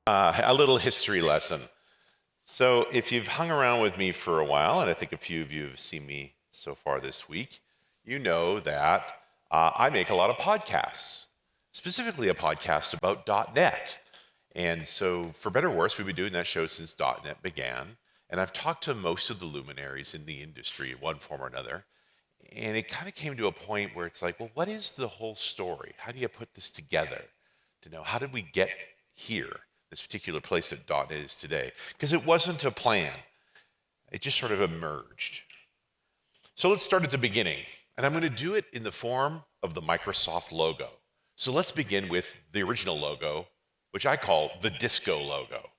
A little history lesson. So if you've hung around with me for a while, and I think a few of you have seen me so far this week, you know that I make a lot of podcasts, specifically a podcast about .NET. And so for better or worse, we've been doing that show since .NET began. And I've talked to most of the luminaries in the industry in one form or another. And it kind of came to a point where it's like, well, what is the whole story? How do you put this together to know how did we get here, this particular place that .NET is today? Because it wasn't a plan. It just sort of emerged. So let's start at the beginning. And I'm going to do it in the form of the Microsoft logo. So let's begin with the original logo, which I call the disco logo.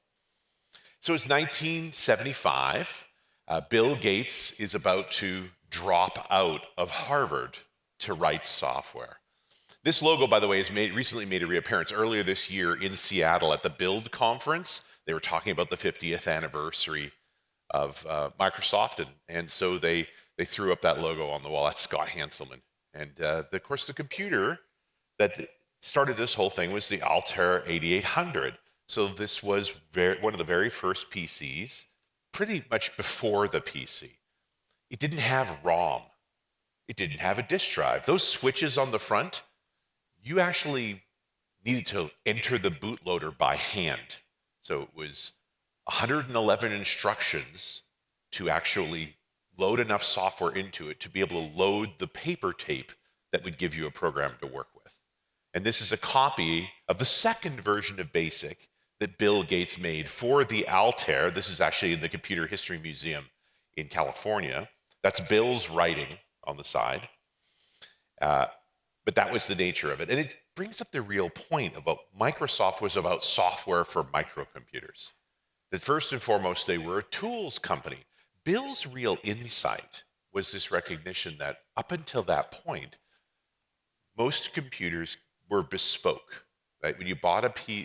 So it's 1975. Bill Gates is about to drop out of Harvard to write software. This logo, by the way, has recently made a reappearance earlier this year in Seattle at the Build conference. They were talking about the 50th anniversary of Microsoft, and so they threw up that logo on the wall. That's Scott Hanselman. And of course, the computer that started this whole thing was the Altair 8800. So this was one of the very first PCs, pretty much before the PC. It didn't have ROM. It didn't have a disk drive. Those switches on the front, you actually needed to enter the bootloader by hand. So it was 111 instructions to actually load enough software into it to be able to load the paper tape that would give you a program to work with. And this is a copy of the second version of BASIC that Bill Gates made for the Altair. This is actually in the Computer History Museum in California. That's Bill's writing on the side. But that was the nature of it. And it brings up the real point about Microsoft was about software for microcomputers. That first and foremost, they were a tools company. Bill's real insight was this recognition that up until that point, most computers were bespoke. Right? When you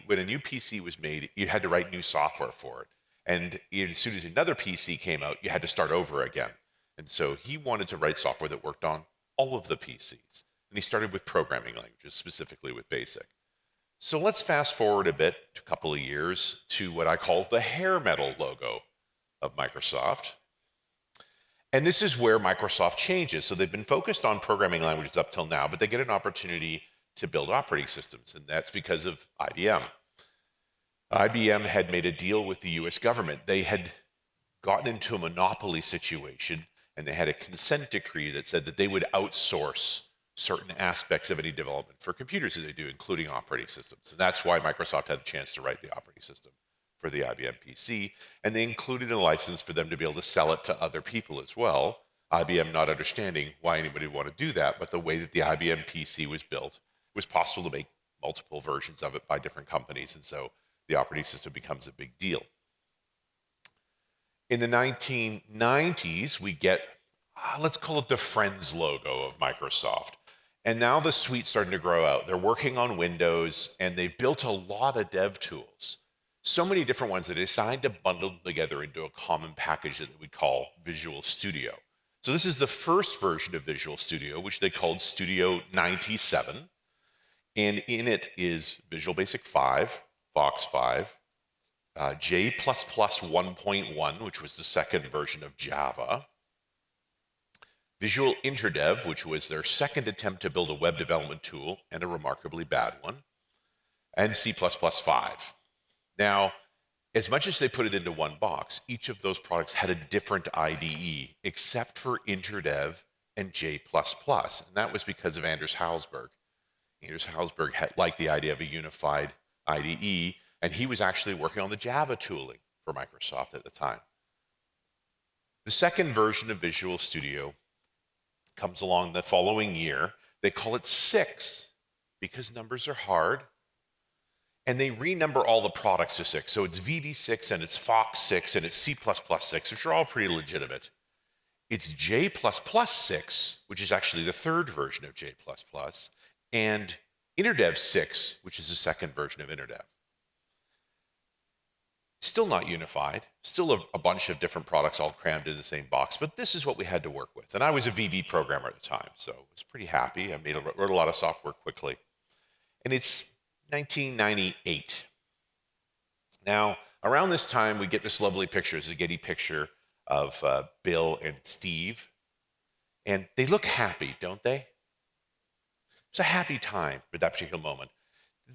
when a new PC was made, you had to write new software for it. And as soon as another PC came out, you had to start over again. And so he wanted to write software that worked on all of the PCs. And he started with programming languages, specifically with BASIC. So let's fast forward a bit, a couple of years, to what I call the hair metal logo of Microsoft. And this is where Microsoft changes. So they've been focused on programming languages up till now, but they get an opportunity to build operating systems, and that's because of IBM. IBM had made a deal with the US government. They had gotten into a monopoly situation, and they had a consent decree that said that they would outsource certain aspects of any development for computers as they do, including operating systems. And that's why Microsoft had a chance to write the operating system for the IBM PC, and they included a license for them to be able to sell it to other people as well. IBM not understanding why anybody would want to do that, but the way that the IBM PC was built, it was possible to make multiple versions of it by different companies, and so the operating system becomes a big deal. In the 1990s, we get, let's call it the Friends logo of Microsoft. And now the suite's starting to grow out. They're working on Windows, and they've built a lot of dev tools. So many different ones that they decided to bundle them together into a common package that we call Visual Studio. So this is the first version of Visual Studio, which they called Studio 97. And in it is Visual Basic 5, Fox 5, J++ 1.1, which was the second version of Java, Visual InterDev, which was their second attempt to build a web development tool, and a remarkably bad one, and C++ 5. Now, as much as they put it into one box, each of those products had a different IDE, except for InterDev and J++, and that was because of Anders Hejlsberg. Anders Hejlsberg liked the idea of a unified IDE, and he was actually working on the Java tooling for Microsoft at the time. The second version of Visual Studio comes along the following year. They call it 6 because numbers are hard, and they renumber all the products to 6. So it's VB6 and it's Fox 6 and it's C++6, which are all pretty legitimate. It's J++ 6, which is actually the third version of J++, and InterDev 6, which is the second version of InterDev. Still not unified, still a bunch of different products all crammed in the same box, but this is what we had to work with. And I was a VB programmer at the time, so I was pretty happy. I wrote a lot of software quickly. And it's 1998. Now, around this time, we get this lovely picture. It's a Getty picture of Bill and Steve. And they look happy, don't they? It's a happy time at that particular moment.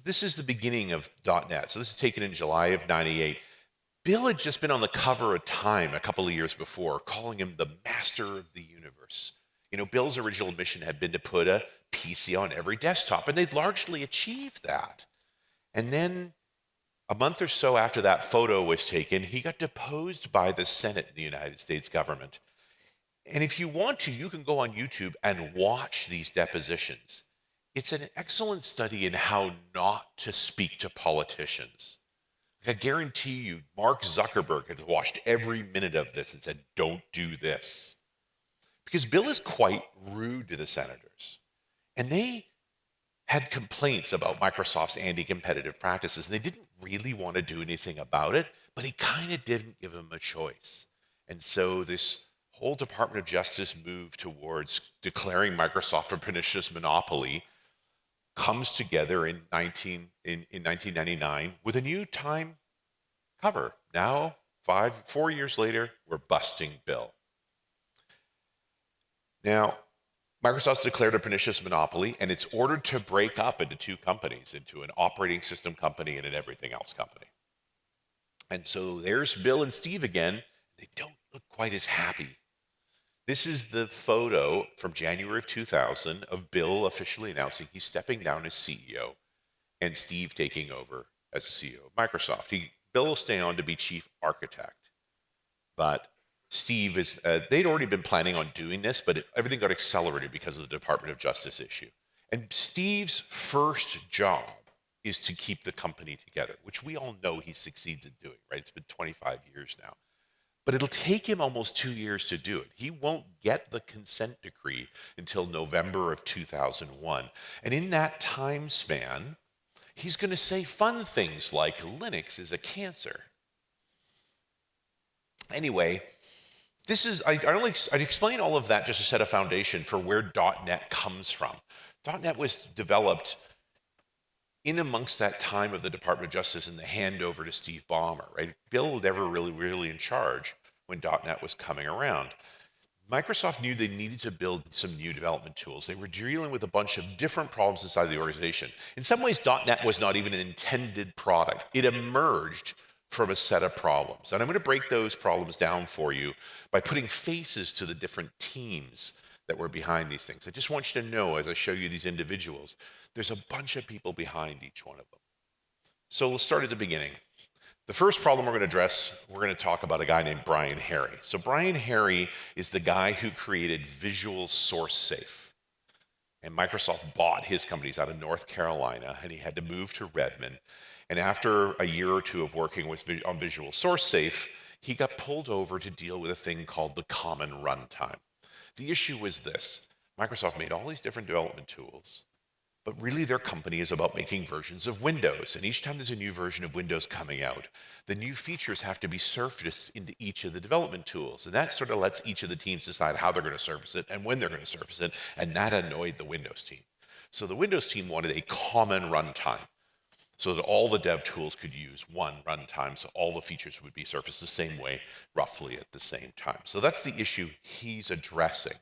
This is the beginning of .NET. So this is taken in July of 98. Bill had just been on the cover of Time a couple of years before, calling him the master of the universe. You know, Bill's original mission had been to put a PC on every desktop, and they'd largely achieved that. And then a month or so after that photo was taken, he got deposed by the Senate in the United States government. And if you want to, you can go on YouTube and watch these depositions. It's an excellent study in how not to speak to politicians. I guarantee you, Mark Zuckerberg has watched every minute of this and said, don't do this. Because Bill is quite rude to the senators. And they had complaints about Microsoft's anti-competitive practices. And they didn't really want to do anything about it, but he kind of didn't give them a choice. And so this whole Department of Justice move towards declaring Microsoft a pernicious monopoly comes together in 1999 with a new Time cover. Now, 4 years later, we're busting Bill. Now, Microsoft's declared a pernicious monopoly, and it's ordered to break up into two companies, into an operating system company and an everything else company. And so there's Bill and Steve again. They don't look quite as happy. This is the photo from January of 2000 of Bill officially announcing he's stepping down as CEO and Steve taking over as the CEO of Microsoft. Bill will stay on to be chief architect, but Steve is, they'd already been planning on doing this, but everything got accelerated because of the Department of Justice issue. And Steve's first job is to keep the company together, which we all know he succeeds in doing, right? It's been 25 years now. But it'll take him almost 2 years to do it. He won't get the consent decree until November of 2001. And in that time span, he's going to say fun things like Linux is a cancer. Anyway, I'd explain all of that just to set a foundation for where .NET comes from. .NET was developed in amongst that time of the Department of Justice and the handover to Steve Ballmer, right? Bill was never really in charge when .NET was coming around. Microsoft knew they needed to build some new development tools. They were dealing with a bunch of different problems inside the organization. In some ways, .NET was not even an intended product. It emerged from a set of problems. And I'm going to break those problems down for you by putting faces to the different teams that were behind these things. I just want you to know, as I show you these individuals, there's a bunch of people behind each one of them. So we'll start at the beginning. The first problem we're going to address, we're going to talk about a guy named Brian Harry. So Brian Harry is the guy who created Visual Source Safe. And Microsoft bought his companies out of North Carolina, and he had to move to Redmond. And after a year or two of working on Visual Source Safe, he got pulled over to deal with a thing called the common runtime. The issue was this: Microsoft made all these different development tools, but really their company is about making versions of Windows. And each time there's a new version of Windows coming out, the new features have to be surfaced into each of the development tools. And that sort of lets each of the teams decide how they're going to surface it and when they're going to surface it. And that annoyed the Windows team. So the Windows team wanted a common runtime so that all the dev tools could use one runtime, so all the features would be surfaced the same way, roughly at the same time. So that's the issue he's addressing.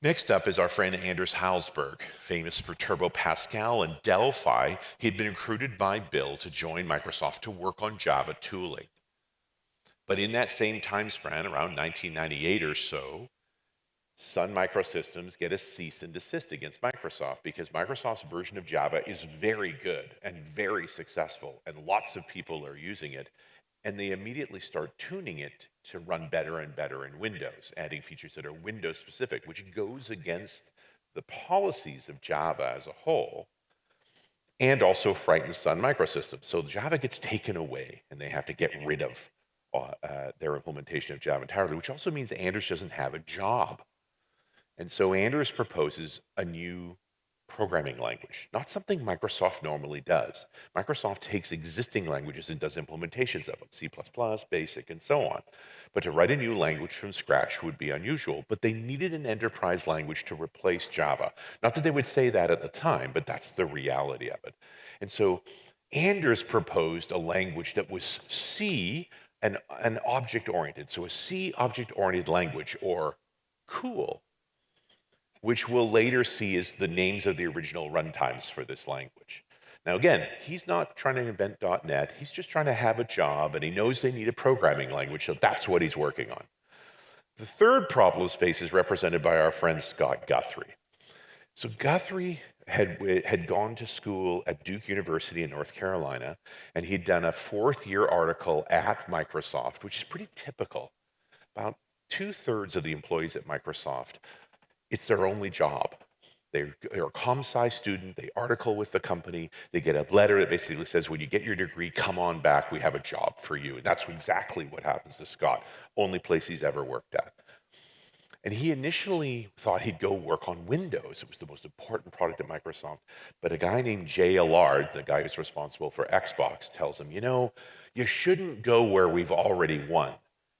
Next up is our friend Anders Hejlsberg, famous for Turbo Pascal and Delphi. He'd been recruited by Bill to join Microsoft to work on Java tooling. But in that same time span, around 1998 or so, Sun Microsystems get a cease and desist against Microsoft because Microsoft's version of Java is very good and very successful, and lots of people are using it. And they immediately start tuning it to run better and better in Windows, adding features that are Windows specific, which goes against the policies of Java as a whole, and also frightens Sun Microsystems. So Java gets taken away, and they have to get rid of their implementation of Java entirely, which also means Anders doesn't have a job. And so Anders proposes a new programming language, not something Microsoft normally does. Microsoft takes existing languages and does implementations of them, C++, BASIC, and so on. But to write a new language from scratch would be unusual, but they needed an enterprise language to replace Java. Not that they would say that at the time, but that's the reality of it. And so Anders proposed a language that was C and object-oriented. So a C object-oriented language, or cool, which we'll later see as the names of the original runtimes for this language. Now again, he's not trying to invent .NET, he's just trying to have a job, and he knows they need a programming language, so that's what he's working on. The third problem space is represented by our friend Scott Guthrie. So Guthrie had gone to school at Duke University in North Carolina, and he'd done a fourth-year article at Microsoft, which is pretty typical. About 2/3 of the employees at Microsoft, it's their only job. They're a comm-sci student, they article with the company, they get a letter that basically says, when you get your degree, come on back, we have a job for you. And that's exactly what happens to Scott, only place he's ever worked at. And he initially thought he'd go work on Windows. It was the most important product at Microsoft. But a guy named Jay Allard, the guy who's responsible for Xbox, tells him, you shouldn't go where we've already won.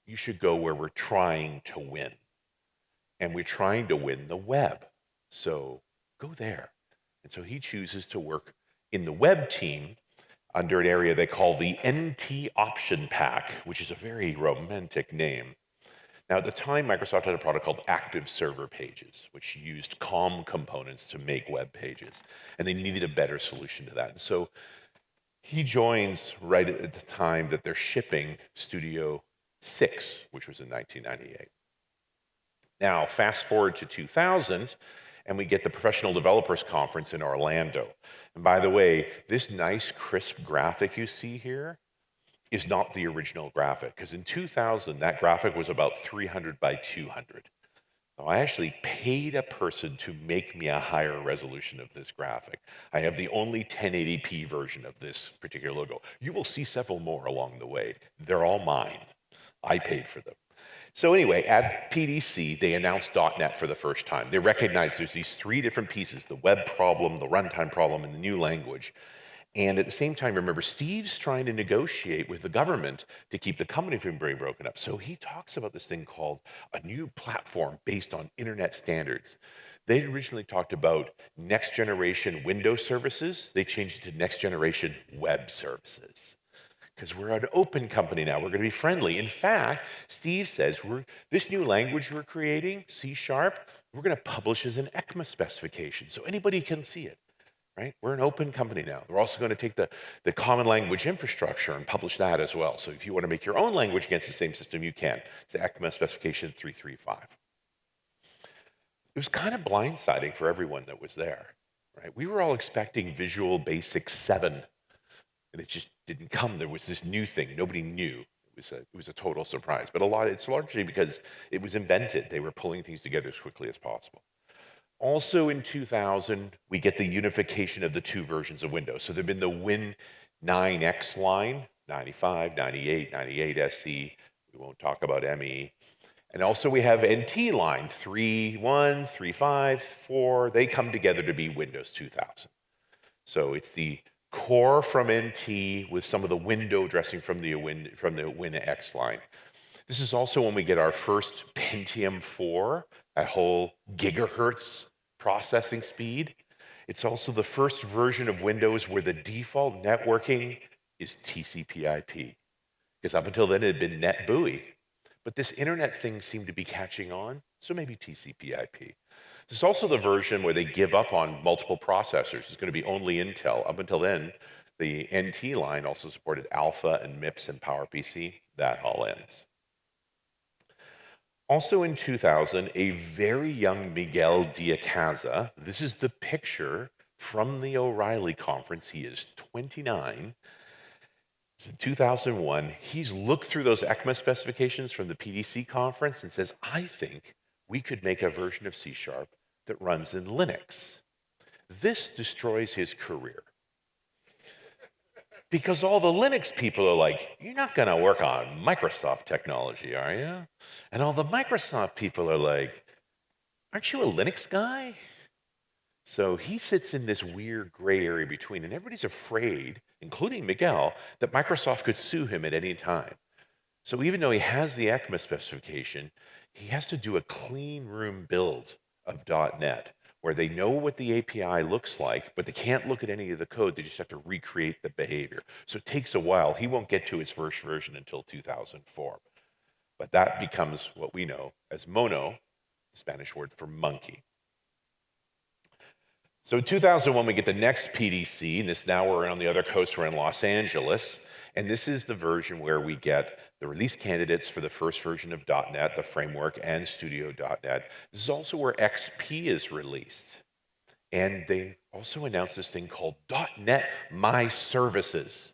You should go where we're trying to win. And we're trying to win the web. So go there. And so he chooses to work in the web team under an area they call the NT Option Pack, which is a very romantic name. Now, at the time, Microsoft had a product called Active Server Pages, which used COM components to make web pages. And they needed a better solution to that. And so he joins right at the time that they're shipping Studio 6, which was in 1998. Now, fast forward to 2000, and we get the Professional Developers Conference in Orlando. And by the way, this nice, crisp graphic you see here is not the original graphic, because in 2000, that graphic was about 300 by 200. So I actually paid a person to make me a higher resolution of this graphic. I have the only 1080p version of this particular logo. You will see several more along the way. They're all mine. I paid for them. So anyway, at PDC, they announced .NET for the first time. They recognized there's these three different pieces, the web problem, the runtime problem, and the new language. And at the same time, remember, Steve's trying to negotiate with the government to keep the company from being broken up. So he talks about this thing called a new platform based on internet standards. They originally talked about next generation Windows services. They changed it to next generation web services. Because we're an open company now, we're going to be friendly. In fact, Steve says, this new language we're creating, C#, we're going to publish as an ECMA specification, so anybody can see it, right? We're an open company now. We're also going to take the common language infrastructure and publish that as well. So if you want to make your own language against the same system, you can. It's the ECMA specification 335. It was kind of blindsiding for everyone that was there, right? We were all expecting Visual Basic 7, and it just didn't come. There was this new thing nobody knew. It was a total surprise. But it's largely because it was invented. They were pulling things together as quickly as possible. Also in 2000, we get the unification of the two versions of Windows. So there've been the Win 9X line, 95, 98, 98 SE. We won't talk about ME. And also we have NT line, 3.1, 3.5, 4. They come together to be Windows 2000. So it's the core from NT with some of the window dressing from the Win X line. This is also when we get our first Pentium 4, a whole gigahertz processing speed. It's also the first version of Windows where the default networking is TCP/IP. Because up until then, it had been NetBEUI. But this internet thing seemed to be catching on, so maybe TCP/IP. There's also the version where they give up on multiple processors. It's going to be only Intel. Up until then, the NT line also supported Alpha and MIPS and PowerPC. That all ends. Also in 2000, a very young Miguel de Icaza, this is the picture from the O'Reilly conference. He is 29. In 2001, he's looked through those ECMA specifications from the PDC conference and says, I think we could make a version of C# that runs in Linux. This destroys his career. Because all the Linux people are like, you're not going to work on Microsoft technology, are you? And all the Microsoft people are like, aren't you a Linux guy? So he sits in this weird gray area between, and everybody's afraid, including Miguel, that Microsoft could sue him at any time. So even though he has the ECMA specification, he has to do a clean room build of .NET, where they know what the API looks like, but they can't look at any of the code. They just have to recreate the behavior. So it takes a while. He won't get to his first version until 2004. But that becomes what we know as mono, the Spanish word for monkey. So in 2001, we get the next PDC, and this now we're on the other coast, we're in Los Angeles, and this is the version where we get the release candidates for the first version of .NET, the framework, and Studio.NET. This is also where XP is released. And they also announced this thing called .NET My Services,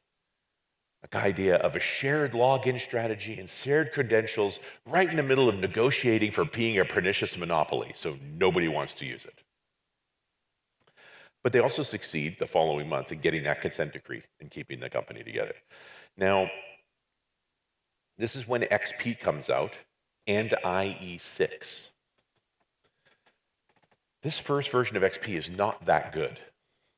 the idea of a shared login strategy and shared credentials right in the middle of negotiating for being a pernicious monopoly, so nobody wants to use it. But they also succeed the following month in getting that consent decree and keeping the company together. Now, this is when XP comes out and IE6. This first version of XP is not that good.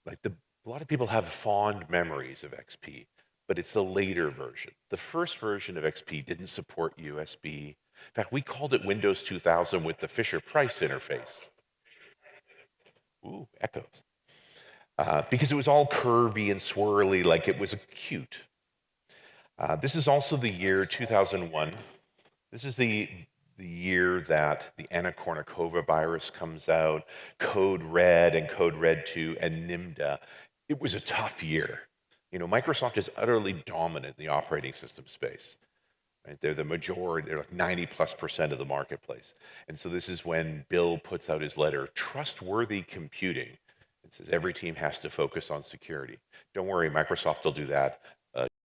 A lot of people have fond memories of XP, but it's a later version. The first version of XP didn't support USB. In fact, we called it Windows 2000 with the Fisher-Price interface. Ooh, echoes. Because it was all curvy and swirly, like it was cute. This is also the year 2001. This is the year that the Anna Kournikova virus comes out, Code Red and Code Red 2, and NIMDA. It was a tough year. You know, Microsoft is utterly dominant in the operating system space. Right? They're the majority, they're like 90+% of the marketplace. And so this is when Bill puts out his letter, Trustworthy Computing. It says every team has to focus on security. Don't worry, Microsoft will do that.